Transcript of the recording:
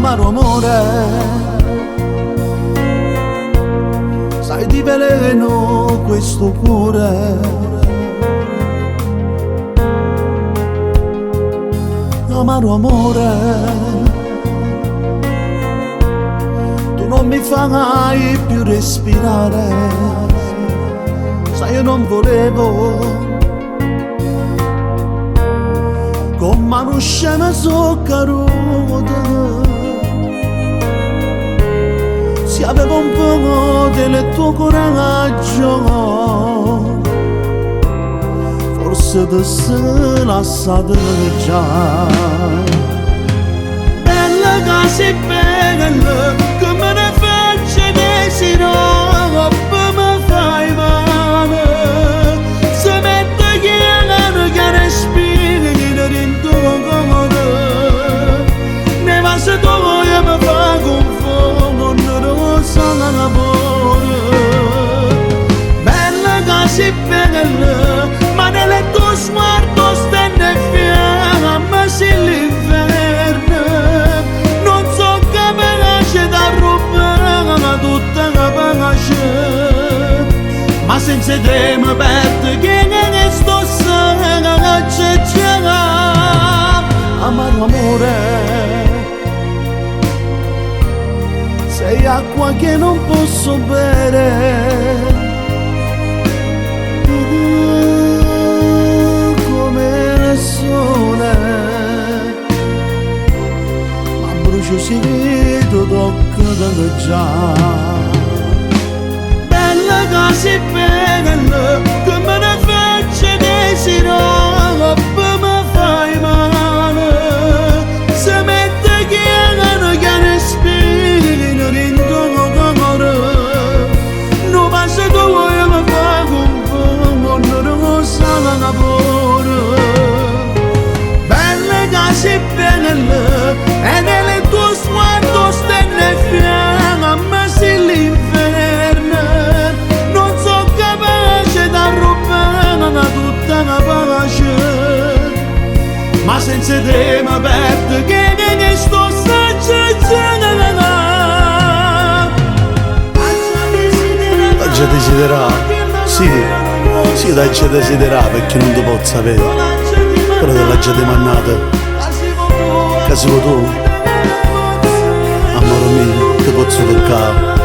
amaro amore, sai di veleno questo cuore, amaro amore, tu non mi fai più respirare, sai io non volevo con mano scena soccaruta, se avevo un po' del tuo coraggio forse ti sei lasciato già. Bella che sei bella, che me ne faccio desiderio, poi mi fai male, se mette che ne respiri in tuo cuore, ne va se tu vuoi mi fa confondo, non lo sa l'amore. Bella che sei bella, ma nelle tue sguardo stende fiamma se l'inverno, non so che me da rubare tutta la pace, ma senza te mi perdo che ne sto sana c'è amaro amore, sei acqua che non posso bere, ma brucio segreto tocca da già. Bella che sei bella, che me ne faccio desiderio, poi mi fai male, se mette che respiri in tuo cuore, non va se tu vuoi mi fai confondo, non lo sa l'amore. Sei bella e nelle tue sguardo stelle fiamma se l'inferno, non so capace da rubare tutta la pace, ma senza te mi perdo che ne sto già desiderà, sì, da già desiderà perché non ti posso avere, però della già demannata. Che sei tu, amore mio, ti posso toccare.